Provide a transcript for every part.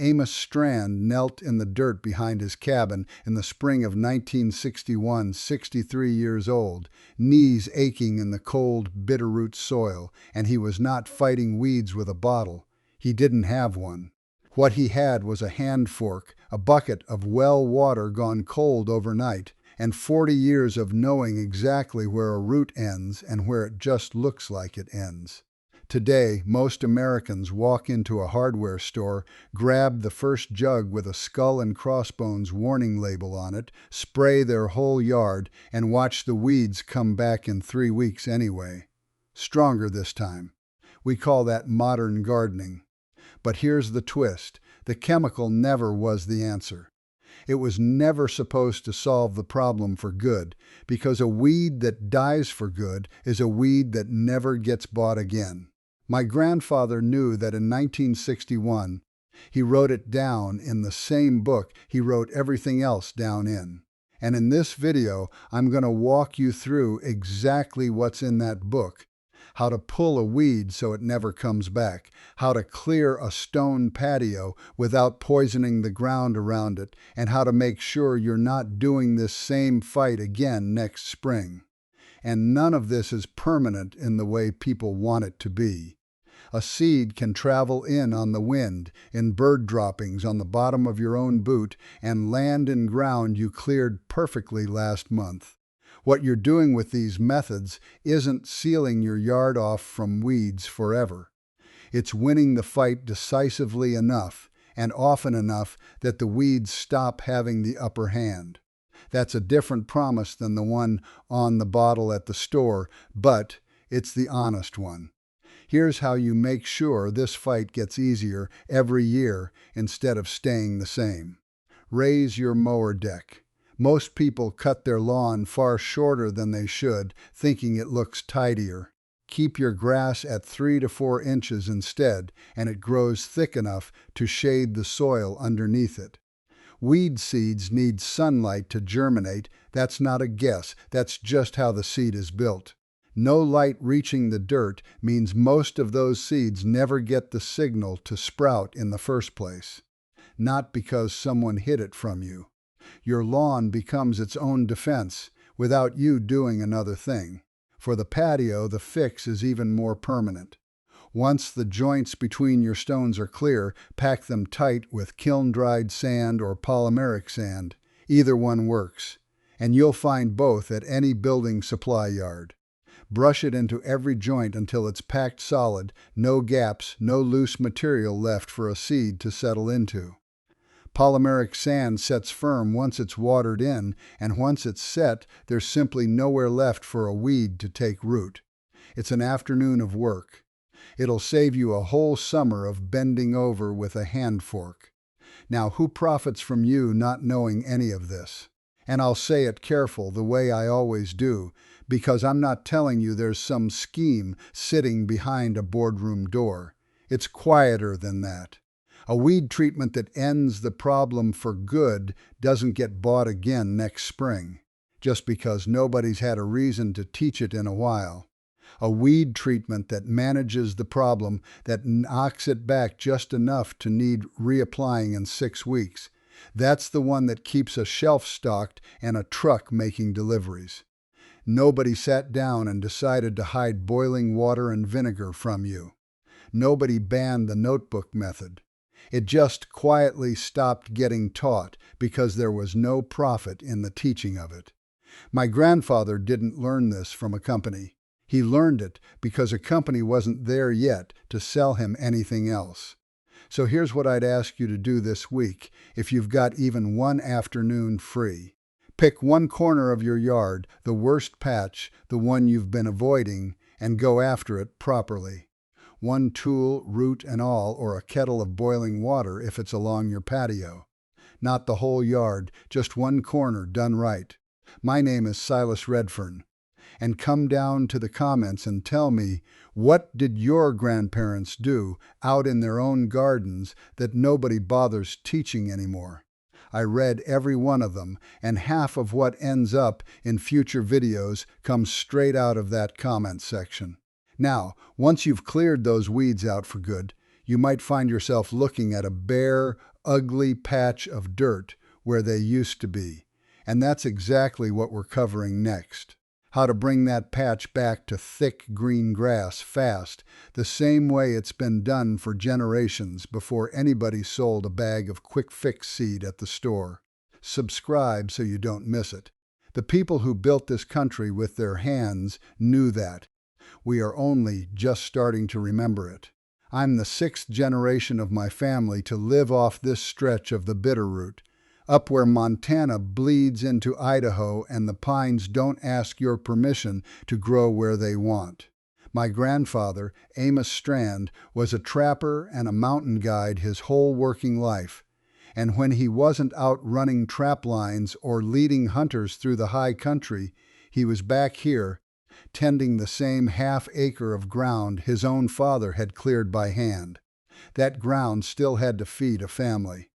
Amos Strand knelt in the dirt behind his cabin in the spring of 1961, 63 years old, knees aching in the cold, bitterroot soil, and he was not fighting weeds with a bottle. He didn't have one. What he had was a hand fork, a bucket of well water gone cold overnight, and 40 years of knowing exactly where a root ends and where it just looks like it ends. Today, most Americans walk into a hardware store, grab the first jug with a skull and crossbones warning label on it, spray their whole yard, and watch the weeds come back in 3 weeks anyway. Stronger this time. We call that modern gardening. But here's the twist. The chemical never was the answer. It was never supposed to solve the problem for good, because a weed that dies for good is a weed that never gets bought again. My grandfather knew that in 1961, he wrote it down in the same book he wrote everything else down in. And in this video, I'm going to walk you through exactly what's in that book. How to pull a weed so it never comes back, how to clear a stone patio without poisoning the ground around it, and how to make sure you're not doing this same fight again next spring. And none of this is permanent in the way people want it to be. A seed can travel in on the wind, in bird droppings on the bottom of your own boot, and land in ground you cleared perfectly last month. What you're doing with these methods isn't sealing your yard off from weeds forever. It's winning the fight decisively enough, and often enough, that the weeds stop having the upper hand. That's a different promise than the one on the bottle at the store, but it's the honest one. Here's how you make sure this fight gets easier every year instead of staying the same. Raise your mower deck. Most people cut their lawn far shorter than they should, thinking it looks tidier. Keep your grass at 3 to 4 inches instead, and it grows thick enough to shade the soil underneath it. Weed seeds need sunlight to germinate. That's not a guess. That's just how the seed is built. No light reaching the dirt means most of those seeds never get the signal to sprout in the first place. Not because someone hid it from you. Your lawn becomes its own defense without you doing another thing. For the patio, the fix is even more permanent. Once the joints between your stones are clear, pack them tight with kiln-dried sand or polymeric sand. Either one works, and you'll find both at any building supply yard. Brush it into every joint until it's packed solid, no gaps, no loose material left for a seed to settle into. Polymeric sand sets firm once it's watered in, and once it's set, there's simply nowhere left for a weed to take root. It's an afternoon of work. It'll save you a whole summer of bending over with a hand fork. Now, who profits from you not knowing any of this? And I'll say it careful, the way I always do, because I'm not telling you there's some scheme sitting behind a boardroom door. It's quieter than that. A weed treatment that ends the problem for good doesn't get bought again next spring, just because nobody's had a reason to teach it in a while. A weed treatment that manages the problem, that knocks it back just enough to need reapplying in 6 weeks. That's the one that keeps a shelf stocked and a truck making deliveries. Nobody sat down and decided to hide boiling water and vinegar from you. Nobody banned the notebook method. It just quietly stopped getting taught because there was no profit in the teaching of it. My grandfather didn't learn this from a company. He learned it because a company wasn't there yet to sell him anything else. So here's what I'd ask you to do this week, if you've got even one afternoon free. Pick one corner of your yard, the worst patch, the one you've been avoiding, and go after it properly. One tool, root and all, or a kettle of boiling water if it's along your patio. Not the whole yard, just one corner done right. My name is Silas Redfern. And come down to the comments and tell me, what did your grandparents do out in their own gardens that nobody bothers teaching anymore? I read every one of them, and half of what ends up in future videos comes straight out of that comment section. Now, once you've cleared those weeds out for good, You might find yourself looking at a bare, ugly patch of dirt where they used to be. And that's exactly what we're covering next. How to bring that patch back to thick green grass fast, the same way it's been done for generations before anybody sold a bag of quick fix seed at the store. Subscribe so you don't miss it. The people who built this country with their hands knew that. We are only just starting to remember it. I'm the 6th generation of my family to live off this stretch of the Bitterroot, up where Montana bleeds into Idaho and the pines don't ask your permission to grow where they want. My grandfather, Amos Strand, was a trapper and a mountain guide his whole working life. And when he wasn't out running trap lines or leading hunters through the high country, he was back here, tending the same half-acre of ground his own father had cleared by hand. That ground still had to feed a family.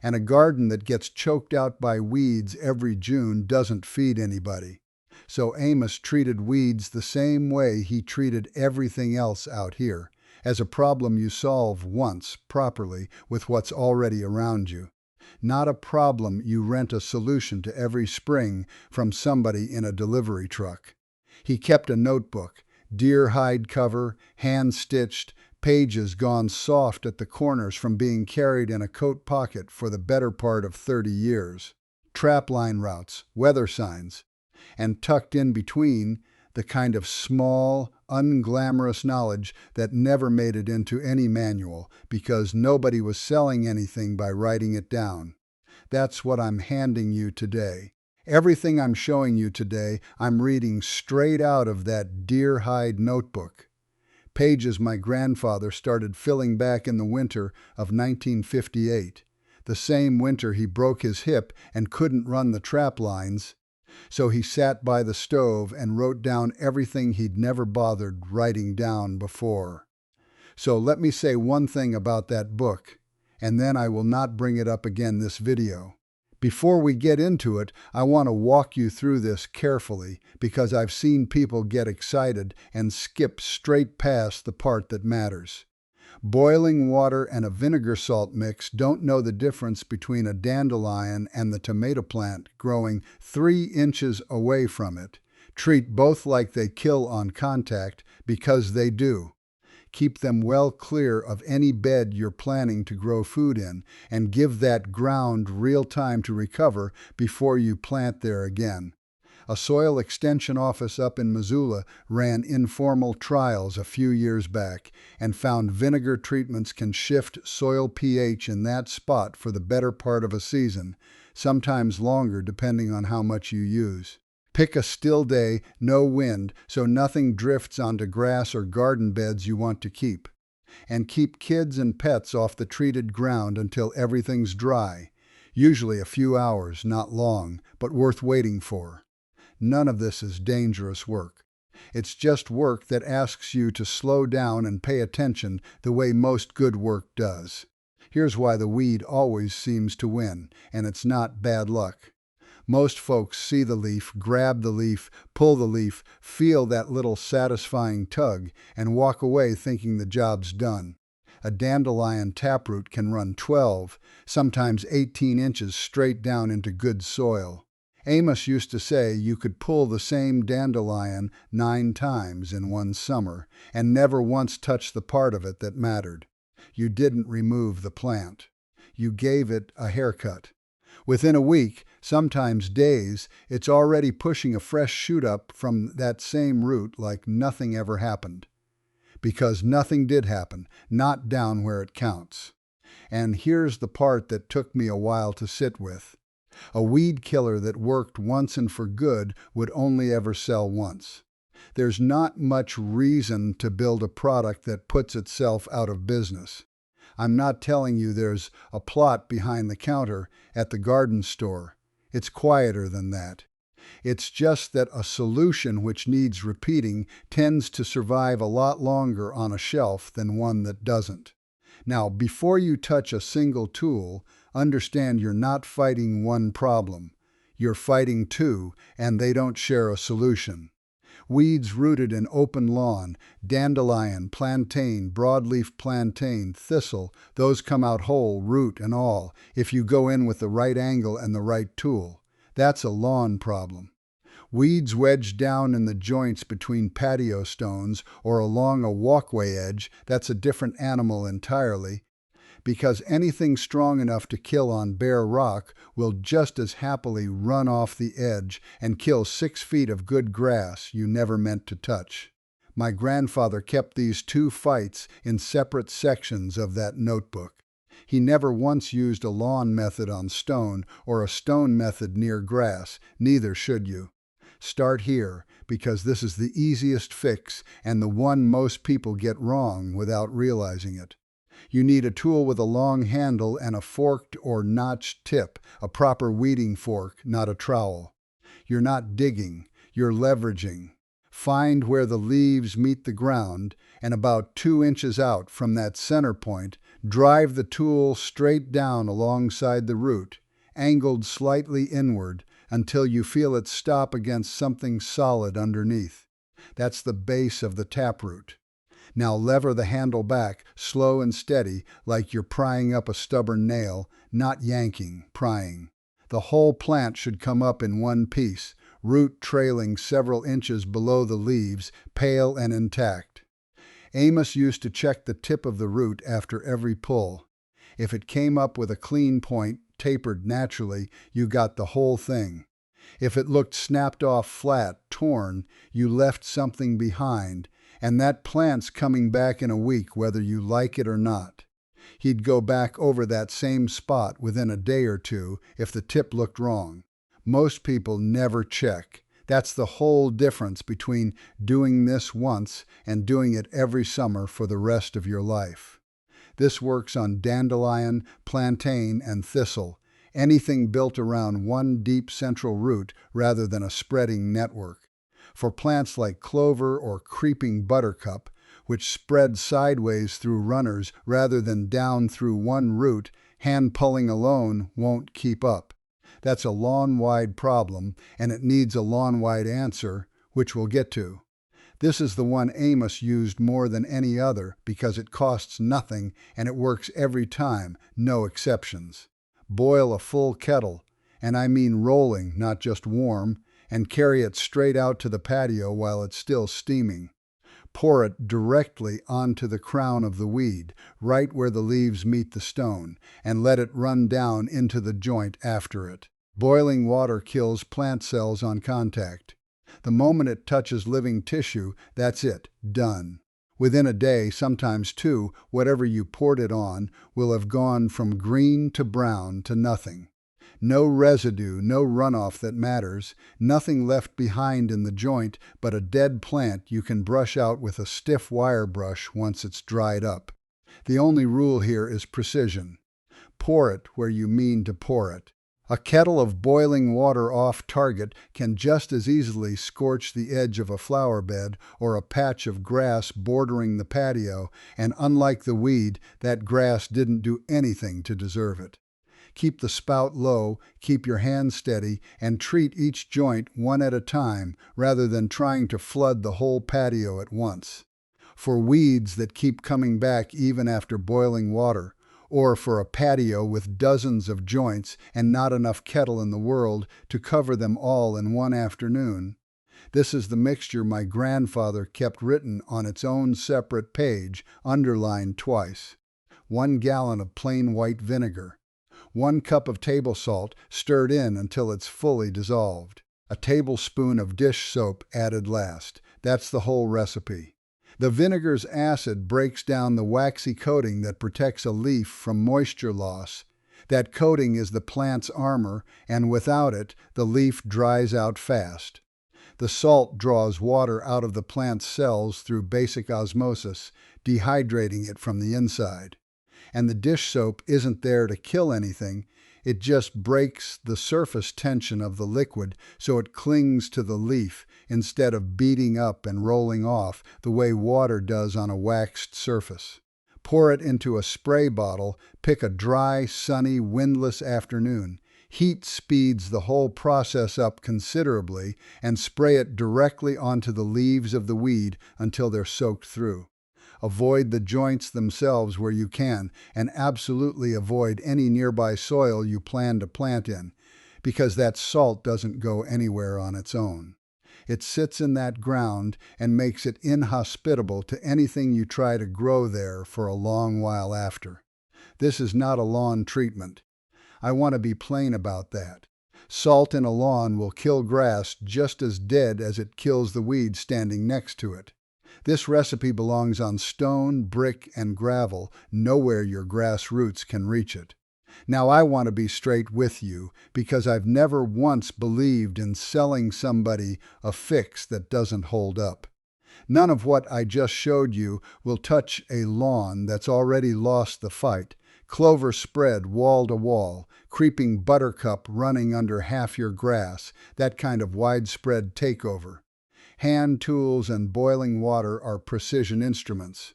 And a garden that gets choked out by weeds every June doesn't feed anybody. So Amos treated weeds the same way he treated everything else out here, as a problem you solve once, properly, with what's already around you. Not a problem you rent a solution to every spring from somebody in a delivery truck. He kept a notebook, deer hide cover, hand-stitched, pages gone soft at the corners from being carried in a coat pocket for the better part of 30 years. Trapline routes, weather signs, and tucked in between, the kind of small, unglamorous knowledge that never made it into any manual because nobody was selling anything by writing it down. That's what I'm handing you today. Everything I'm showing you today, I'm reading straight out of that deer hide notebook. Pages my grandfather started filling back in the winter of 1958, the same winter he broke his hip and couldn't run the trap lines. So he sat by the stove and wrote down everything he'd never bothered writing down before. So let me say one thing about that book, and then I will not bring it up again this video. Before we get into it, I want to walk you through this carefully because I've seen people get excited and skip straight past the part that matters. Boiling water and a vinegar salt mix don't know the difference between a dandelion and the tomato plant growing 3 inches away from it. Treat both like they kill on contact because they do. Keep them well clear of any bed you're planning to grow food in, and give that ground real time to recover before you plant there again. A soil extension office up in Missoula ran informal trials a few years back and found vinegar treatments can shift soil pH in that spot for the better part of a season, sometimes longer depending on how much you use. Pick a still day, no wind, so nothing drifts onto grass or garden beds you want to keep. And keep kids and pets off the treated ground until everything's dry. Usually a few hours, not long, but worth waiting for. None of this is dangerous work. It's just work that asks you to slow down and pay attention the way most good work does. Here's why the weed always seems to win, and it's not bad luck. Most folks see the leaf, grab the leaf, pull the leaf, feel that little satisfying tug, and walk away thinking the job's done. A dandelion taproot can run 12, sometimes 18 inches straight down into good soil. Amos used to say you could pull the same dandelion 9 times in one summer and never once touch the part of it that mattered. You didn't remove the plant. You gave it a haircut. Within a week, sometimes days, it's already pushing a fresh shoot up from that same root like nothing ever happened. Because nothing did happen, not down where it counts. And here's the part that took me a while to sit with. A weed killer that worked once and for good would only ever sell once. There's not much reason to build a product that puts itself out of business. I'm not telling you there's a plot behind the counter at the garden store. It's quieter than that. It's just that a solution which needs repeating tends to survive a lot longer on a shelf than one that doesn't. Now, before you touch a single tool, understand you're not fighting one problem. You're fighting two, and they don't share a solution. Weeds rooted in open lawn, dandelion, plantain, broadleaf plantain, thistle, those come out whole, root and all, if you go in with the right angle and the right tool. That's a lawn problem. Weeds wedged down in the joints between patio stones or along a walkway edge, that's a different animal entirely, because anything strong enough to kill on bare rock will just as happily run off the edge and kill 6 feet of good grass you never meant to touch. My grandfather kept these two fights in separate sections of that notebook. He never once used a lawn method on stone or a stone method near grass, neither should you. Start here, because this is the easiest fix and the one most people get wrong without realizing it. You need a tool with a long handle and a forked or notched tip, a proper weeding fork, not a trowel. You're not digging, you're leveraging. Find where the leaves meet the ground, and about 2 inches out from that center point, drive the tool straight down alongside the root, angled slightly inward, until you feel it stop against something solid underneath. That's the base of the taproot. Now lever the handle back, slow and steady, like you're prying up a stubborn nail, not yanking, prying. The whole plant should come up in one piece, root trailing several inches below the leaves, pale and intact. Amos used to check the tip of the root after every pull. If it came up with a clean point, tapered naturally, you got the whole thing. If it looked snapped off flat, torn, you left something behind, and that plant's coming back in a week whether you like it or not. He'd go back over that same spot within a day or two if the tip looked wrong. Most people never check. That's the whole difference between doing this once and doing it every summer for the rest of your life. This works on dandelion, plantain, and thistle, anything built around one deep central root rather than a spreading network. For plants like clover or creeping buttercup, which spread sideways through runners rather than down through one root, hand pulling alone won't keep up. That's a lawn-wide problem, and it needs a lawn-wide answer, which we'll get to. This is the one Amos used more than any other because it costs nothing and it works every time, no exceptions. Boil a full kettle, and I mean rolling, not just warm, and carry it straight out to the patio while it's still steaming. Pour it directly onto the crown of the weed, right where the leaves meet the stone, and let it run down into the joint after it. Boiling water kills plant cells on contact. The moment it touches living tissue, that's it, done. Within a day, sometimes 2, whatever you poured it on will have gone from green to brown to nothing. No residue, no runoff that matters, nothing left behind in the joint but a dead plant you can brush out with a stiff wire brush once it's dried up. The only rule here is precision. Pour it where you mean to pour it. A kettle of boiling water off target can just as easily scorch the edge of a flower bed or a patch of grass bordering the patio, and unlike the weed, that grass didn't do anything to deserve it. Keep the spout low, keep your hand steady, and treat each joint one at a time rather than trying to flood the whole patio at once. For weeds that keep coming back even after boiling water, or for a patio with dozens of joints and not enough kettle in the world to cover them all in one afternoon. This is the mixture my grandfather kept written on its own separate page, underlined twice. 1 gallon of plain white vinegar. 1 cup of table salt, stirred in until it's fully dissolved. A tablespoon of dish soap added last. That's the whole recipe. The vinegar's acid breaks down the waxy coating that protects a leaf from moisture loss. That coating is the plant's armor, and without it, the leaf dries out fast. The salt draws water out of the plant's cells through basic osmosis, dehydrating it from the inside. And the dish soap isn't there to kill anything, it just breaks the surface tension of the liquid so it clings to the leaf instead of beating up and rolling off the way water does on a waxed surface. Pour it into a spray bottle, pick a dry, sunny, windless afternoon. Heat speeds the whole process up considerably, and spray it directly onto the leaves of the weed until they're soaked through. Avoid the joints themselves where you can, and absolutely avoid any nearby soil you plan to plant in, because that salt doesn't go anywhere on its own. It sits in that ground and makes it inhospitable to anything you try to grow there for a long while after. This is not a lawn treatment. I want to be plain about that. Salt in a lawn will kill grass just as dead as it kills the weed standing next to it. This recipe belongs on stone, brick, and gravel, nowhere your grass roots can reach it. Now I want to be straight with you, because I've never once believed in selling somebody a fix that doesn't hold up. None of what I just showed you will touch a lawn that's already lost the fight. Clover spread wall to wall, creeping buttercup running under half your grass, that kind of widespread takeover. Hand tools and boiling water are precision instruments.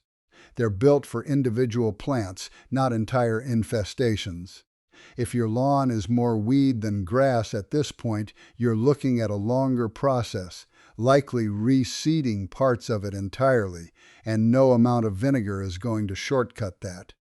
They're built for individual plants, not entire infestations. If your lawn is more weed than grass at this point, you're looking at a longer process, likely reseeding parts of it entirely, and no amount of vinegar is going to shortcut that.